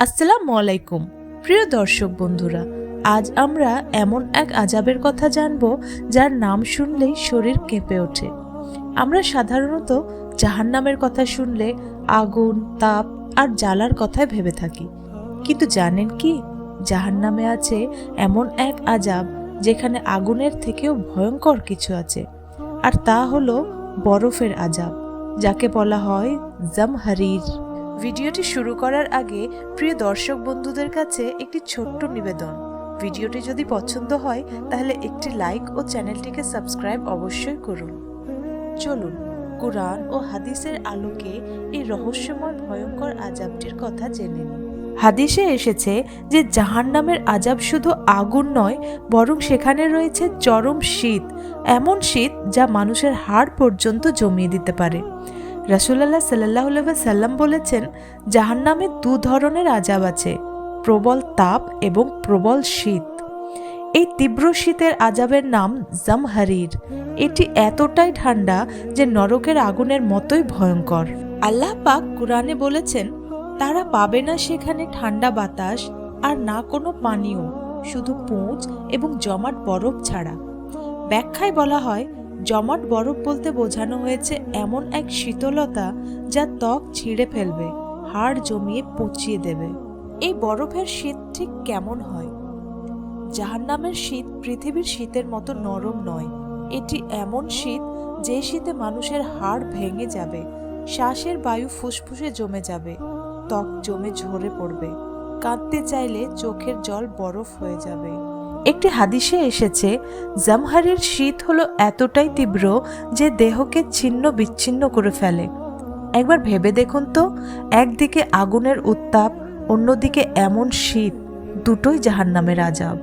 আসসালামু আলাইকুম প্রিয় দর্শক বন্ধুরা, আজ আমরা এমন এক আযাবের কথা জানব যার নাম শুনলেই শরীর কেঁপে ওঠে। আমরা সাধারণত জাহান্নামের কথা শুনলে আগুন, তাপ আর জ্বালার কথাই ভেবে থাকি, কিন্তু জানেন কি, জাহান্নামে আছে এমন এক আযাব যেখানে আগুনের থেকেও ভয়ঙ্কর কিছু আছে, আর তা হলো বরফের আযাব, যাকে বলা হয় জামহারির। ভিডিওটি শুরু করার আগে প্রিয় দর্শক বন্ধুদের কাছে একটি ছোট্ট নিবেদন। ভিডিওটি যদি পছন্দ হয় তাহলে একটি লাইক ও চ্যানেলটিকে সাবস্ক্রাইব অবশ্যই করুন। চলুন কুরআন ও হাদিসের আলোকে এই রহস্যময় ভয়ঙ্কর আযাবটির কথা জেনে নিন। হাদিসে এসেছে যে জাহান্নামের আযাব শুধু আগুন নয়, বরং সেখানে রয়েছে চরম শীত, এমন শীত যা মানুষের হাড় পর্যন্ত জমিয়ে দিতে পারে। রাসূলুল্লাহ সাল্লাল্লাহু আলাইহি ওয়াসাল্লাম বলেছেন, জাহান্নামে দু ধরনের আযাব আছে, প্রবল তাপ এবং প্রবল শীত। এই তীব্র শীতের আযাবের নাম জামহারির। এটি এতটাই ঠান্ডা যে নরকের আগুনের মতোই ভয়ঙ্কর। আল্লাহ পাক কুরআনে বলেছেন, তারা পাবে না সেখানে ঠান্ডা বাতাস আর না কোনো পানীয়, শুধু পুঁজ এবং জমাট বরফ ছাড়া। ব্যাখ্যায় বলা হয়, জমাট বরফ বলতে বোঝানো হয়েছে এমন এক শীতলতা যা ত্বক ছিঁড়ে ফেলবে, হাড় জমিয়ে পচিয়ে দেবে। এই বরফের শীত ঠিক কেমন হয়? জাহান্নামের শীত পৃথিবীর শীতের মতো নরম নয়। এটি এমন শীত যে শীতে মানুষের হাড় ভেঙে যাবে, শ্বাসের বায়ু ফুসফুসে জমে যাবে, ত্বক জমে ঝরে পড়বে, কাঁদতে চাইলে চোখের জল বরফ হয়ে যাবে। একটি হাদিসে এসেছে, জামহারির শীত হলো এতটাই তীব্র যে দেহকে ছিন্ন বিচ্ছিন্ন করে ফেলে। একবার ভেবে দেখুন তো, একদিকে আগুনের উত্তাপ, অন্যদিকে এমন শীত, দুটোই জাহান্নামের আযাব।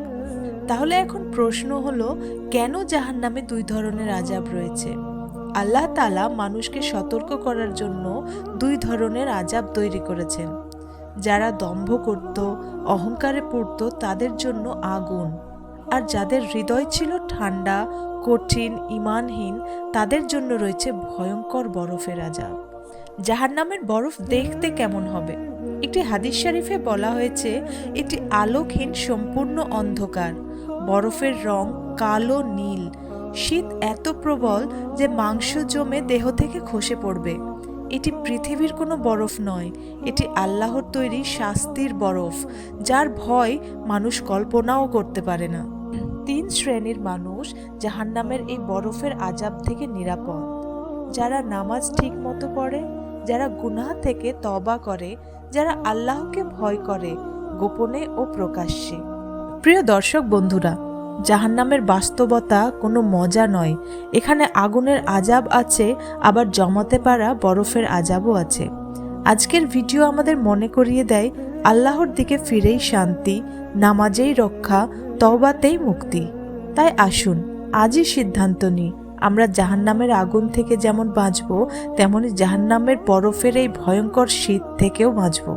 তাহলে এখন প্রশ্ন হলো, কেন জাহান্নামে দুই ধরনের আযাব রয়েছে? আল্লাহ তাআলা মানুষকে সতর্ক করার জন্য দুই ধরনের আযাব তৈরি করেছেন। যারা দম্ভ করত, অহংকারে পড়ত, তাদের জন্য আগুন, আর যাদের হৃদয় ছিল ঠান্ডা, কঠিন, ঈমানহীন, তাদের জন্য রয়েছে ভয়ঙ্কর বরফের আযাব। জাহান্নামের বরফ দেখতে কেমন হবে? একটি হাদিস শরীফে বলা হয়েছে, এটি আলোকহীন সম্পূর্ণ অন্ধকার, বরফের রং কালো নীল, শীত এত প্রবল যে মাংস জমে দেহ থেকে খসে পড়বে। এটি পৃথিবীর কোনো বরফ নয়, এটি আল্লাহর তৈরি শাস্তির বরফ, যার ভয় মানুষ কল্পনাও করতে পারে না। 3 শ্রেণীর মানুষ জাহান্নামের এই বরফের আযাব থেকে নিরাপদ: যারা নামাজ ঠিক মতো পড়ে, যারা গুনাহ থেকে তওবা করে, যারা আল্লাহকে ভয় করে গোপনে ও প্রকাশ্যে। প্রিয় দর্শক বন্ধুরা, জাহান্নামের বাস্তবতা কোনো মজা নয়। এখানে আগুনের আযাব আছে, আবার জমাতে পারা বরফের আযাবও আছে। আজকের ভিডিও আমাদের মনে করিয়ে দেয়, আল্লাহর দিকে ফিরেই শান্তি, নামাজেই রক্ষা, তওবাতেই মুক্তি। তাই আসুন আজই সিদ্ধান্ত নিই, আমরা জাহান্নামের আগুন থেকে যেমন বাঁচব, তেমনি জাহান্নামের বরফের এই ভয়ঙ্কর শীত থেকেও বাঁচব।